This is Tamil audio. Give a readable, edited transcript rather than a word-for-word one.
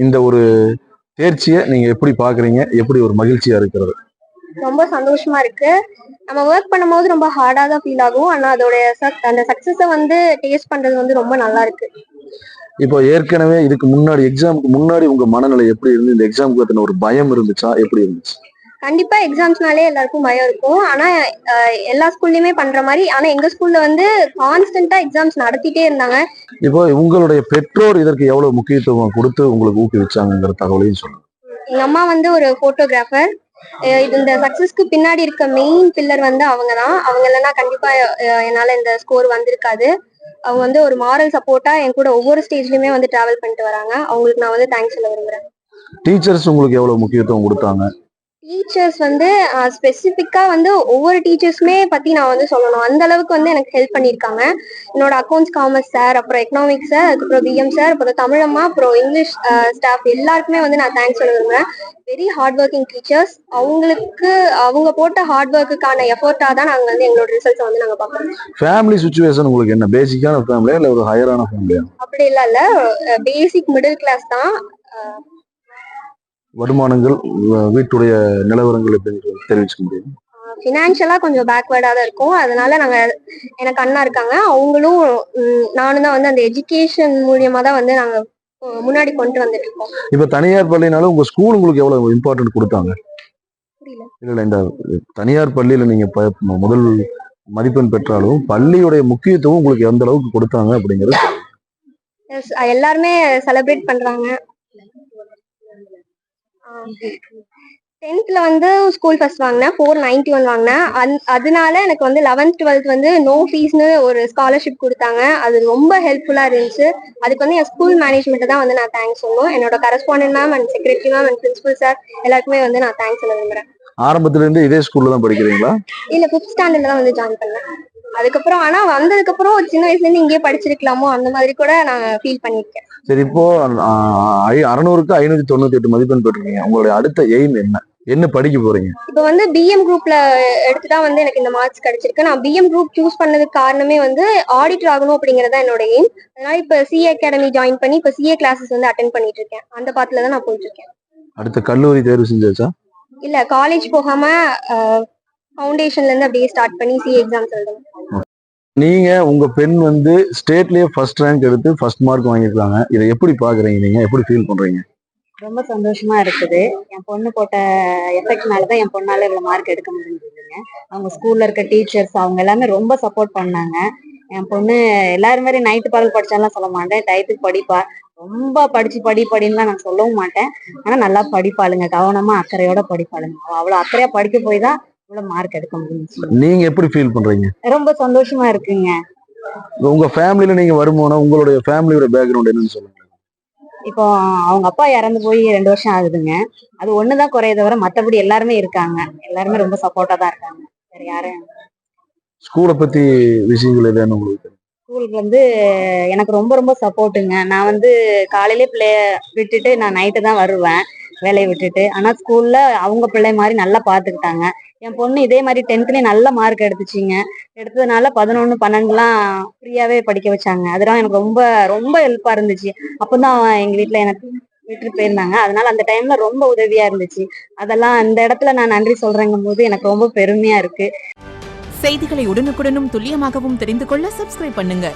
இந்த ஒரு தேர்ச்சியை நீங்க எப்படி பாக்குறீங்க? எப்படி ஒரு மகிழ்ச்சியா இருக்கிறது? ரொம்ப சந்தோஷமா இருக்கு. நம்ம ஒர்க் பண்ணும்போது ரொம்ப ஹார்டா தான் ஃபீல் ஆகும். ஆனா அதோட அந்த சக்சஸ வந்து டேஸ்ட் பண்றது வந்து ரொம்ப நல்லா இருக்கு. இப்போ ஏற்கனவே இதுக்கு முன்னாடி எக்ஸாமுக்கு முன்னாடி உங்க மனநிலை எப்படி இருந்து இந்த எக்ஸாமுக்கு பத்தின ஒரு பயம் இருந்துச்சா? எப்படி இருந்துச்சு? கண்டிப்பா எக்ஸாம்ஸ்னாலே எல்லாருக்கும் பயம் இருக்கும். ஆனா எல்லா ஸ்கூல்லயுமே பண்ற மாதிரி ஆனா எங்க ஸ்கூல்ல வந்து கான்ஸ்டன்டா எக்ஸாம்ஸ் நடத்திட்டே இருந்தாங்க. இப்போ உங்களுடைய பெற்றோர் இதற்கு எவ்வளவு முக்கியத்துவம் கொடுத்து உங்களுக்கு ஊக்குவிச்சாங்கிற தகவலையும் சொல்லுங்க. எங்க அம்மா வந்து ஒரு போட்டோகிராஃபர். இந்த சக்சஸ்க்கு பின்னாடி இருக்க மெயின் பில்லர் வந்து அவங்கதான். அவங்க இல்லைன்னா கண்டிப்பா என்னால இந்த ஸ்கோர் வந்திருக்காது. அவங்க வந்து ஒரு மாரல் சப்போர்ட்டா என் கூட ஒவ்வொரு ஸ்டேஜ்லயுமே வந்து டிராவல் பண்ணிட்டு வராங்க. அவங்களுக்கு நான் வந்து தேங்க்ஸ் சொல்ல விரும்புறேன். டீச்சர்ஸ் உங்களுக்கு எவ்வளவு முக்கியத்துவம் கொடுத்தாங்க? டீச்சர்ஸ் வந்து ஸ்பெசிஃபிக்கா வந்து ஒவ்வொரு டீச்சர்ஸுமே பத்தி நான் வந்து சொல்லணும். அந்த அளவுக்கு வந்து எனக்கு ஹெல்ப் பண்ணியிருக்காங்க. என்னோட அக்கௌண்ட்ஸ் காமர்ஸ் சார், அப்புறம் எக்கனாமிக்ஸ் சார், அதுக்கப்புறம் பிஎம் சார், அப்புறம் தமிழம்மா, அப்புறம் இங்கிலீஷ் ஸ்டாஃப் எல்லாருக்குமே வந்து நான் தேங்க்ஸ் சொல்ல விரும்புறேன். Very hard working teachers. அவங்க போட்ட ஹார்ட் ஒர்க்குக்கான எஃபர்ட்டா தான் நாங்க வந்து எங்களோட ரிசல்ட்ஸ் வந்து நாங்க பார்க்கறோம். ஃபேமிலி சிச்சுவேஷன் உங்களுக்கு என்ன? பேசிக்கான ஃபேமிலியா இல்ல ஒரு ஹையரான ஃபேமிலியா? அப்படி இல்ல பேசிக் மிடில் கிளாஸ் தான். வருமானங்கள் வீட்டுடைய நிலவரங்கள் எப்படி தெரிவிச்சுக்க முடியும்? ஃபினான்ஷியலா கொஞ்சம் பேக்வேர்டா தான் இருக்கும். அதனால எனக்கு அண்ணா இருக்காங்க. அவங்களும் நானும் தான் வந்து அந்த எஜுகேஷன் மூலியமா தான் வந்து நாங்க முன்னாடி கொண்டு வந்துட்டு இருக்கோம். இப்ப தனியார் பள்ளினாலும் உங்க ஸ்கூல் உங்களுக்கு எவ்வளவு இம்பார்ட்டன்ட் கொடுத்தாங்க? இல்ல இந்த தனியார் பள்ளியில நீங்க முதல் மதிப்பெண் பெற்றாலும் பள்ளியுடைய முக்கியத்துவம் உங்களுக்கு எந்த அளவுக்கு கொடுத்தாங்க அப்படிங்கிறது எல்லாருமே செலிப்ரேட் பண்றாங்க. 10th வந்து ஸ்கூல் ஃபர்ஸ்ட் வாங்கினேன். 491 வாங்கினேன். அதனால எனக்கு வந்து 11th 12th வந்து நோ ஃபீஸ்னு ஒரு ஸ்காலர்ஷிப் கொடுத்தாங்க. அது ரொம்ப ஹெல்ப்ஃபுல்லா இருந்துச்சு. அதுக்கு வந்து என் ஸ்கூல் மேனேஜ்மெண்ட் தான் வந்து நான் தேங்க்ஸ் சொல்லணும். என்னோட correspondent ma'am and secretary ma'am and principal sir எல்லாருக்குமே வந்து நான் தேங்க்ஸ் சொல்ல விரும்புறேன். ஆரம்பத்துல இருந்து இதே ஸ்கூல்ல தான் படிக்கிறீங்களா? இல்ல 5th ஸ்டாண்டர்ட்ல தான் வந்து ஜாயின் பண்ணேன். அதுக்கப்புறம் ஆனா வந்ததுக்கு அப்புறம் சின்ன வயசுல இருந்து இங்கேயே படிச்சிருக்கலாமோ அந்த மாதிரி கூட நான் ஃபீல் பண்ணிருக்கேன். சரி, இப்போ 600க்கு 598 மதிப்பெண் பெற்றிருக்கீங்க. உங்களுடைய அடுத்த எய்ம் என்ன படிக்க போறீங்க? இப்போ வந்து பிஎம் குரூப்ல எடுத்துதான் வந்து எனக்கு இந்த மார்க்ஸ் கிடைச்சிருக்கு. நான் பிஎம் குரூப் சூஸ் பண்ணதுக்கு காரணமே வந்து ஆடிட்டர் ஆகணும் அப்படிங்கறத என்னோட எய்ம். அதனால இப்ப சிஏ அகாடமி ஜாயின் பண்ணி இப்ப சிஏ கிளாஸஸ் வந்து அட்டென்ட் பண்ணிட்டு இருக்கேன். அந்த பாத்துல தான் நான் போயிட்டு இருக்கேன். அடுத்த கல்லூரி தேர்வு செஞ்சாச்சா? இல்ல காலேஜ் போகாம ஃபவுண்டேஷன்ல இருந்து அப்படியே ஸ்டார்ட் பண்ணி சிஏ எக்ஸாம்ஸ் எழுதணும். நீங்க உங்க பெண் வந்து ஸ்டேட்லயே ஃபர்ஸ்ட் ரேங்க் எடுத்து ஃபர்ஸ்ட் மார்க் வாங்கியிருக்காங்க. இதை எப்படி பாக்குறீங்க? நீங்க எப்படி ஃபீல் பண்றீங்க? ரொம்ப சந்தோஷமா இருக்குது. என் பொண்ணு போட்ட எஃபெக்ட்னாலதான் என் பொண்ணால இவ்வளவு மார்க் எடுக்க முடிஞ்சதுங்க. அவங்க ஸ்கூல்ல இருக்க டீச்சர்ஸ் அவங்க எல்லாமே ரொம்ப சப்போர்ட் பண்ணாங்க. என் பொண்ணு எல்லாரும் மாதிரி நைட்டு பகல் படிச்சாலாம் சொல்ல மாட்டேன். டயத்துக்கு படிப்பா. ரொம்ப படின்னு நான் சொல்லவும் மாட்டேன். ஆனா நல்லா படிப்பாளுங்க. கவனமா அக்கறையோட படிப்பாளுங்க. அவ்வளவு அக்கறையா படிக்க போய் தான் இவ்வளவு மார்க் எடுக்க முடிஞ்சுச்சு. நீங்க எப்படி ஃபீல் பண்றீங்க? ரொம்ப சந்தோஷமா இருக்குங்க. உங்க ஃபேமிலில நீங்க வருமானம் உங்களுடைய ஃபேமிலியோட பேக்ரவுண்ட் என்னன்னு சொல்லுங்க. இப்போ அவங்க அப்பா இறந்து போய் 2 வருஷம் ஆகுதுங்க. அது ஒண்ணுதான் குறைய தவிர மத்தபடி எல்லாருமே இருக்காங்க. எல்லாருமே ரொம்ப சப்போர்ட்டா தான் இருக்காங்க. வேற யாரும். ஸ்கூலை பத்தி விஷயங்கள் எதுன்னு உங்களுக்கு? ஸ்கூலுக்கு வந்து எனக்கு ரொம்ப ரொம்ப சப்போர்ட்டுங்க. நான் வந்து காலையிலே பிள்ளைய விட்டுட்டு நான் நைட்டு தான் வருவேன் வேலையை விட்டுட்டு. ஆனா ஸ்கூல்ல அவங்க பிள்ளை மாதிரி நல்லா பாத்துக்கிட்டாங்க. என் பொண்ணு இதே மாதிரி 10th நல்ல மார்க் எடுத்துச்சிங்க. எடுத்ததுனால 11 12லாம் ஃப்ரீயாவே படிக்க வச்சாங்க. அதெல்லாம் எனக்கு ரொம்ப ரொம்ப ஹெல்ப்பா இருந்துச்சு. அப்பதான் எங்க வீட்டுல எனக்கு விட்டுட்டு போயிருந்தாங்க. அதனால அந்த டைம்ல ரொம்ப உதவியா இருந்துச்சு. அதெல்லாம் அந்த இடத்துல நான் நன்றி சொல்றேங்கும் போது எனக்கு ரொம்ப பெருமையா இருக்கு. செய்திகளை உடனுக்குடனும் துல்லியமாகவும் தெரிந்து கொள்ள சப்ஸ்கிரைப் பண்ணுங்க.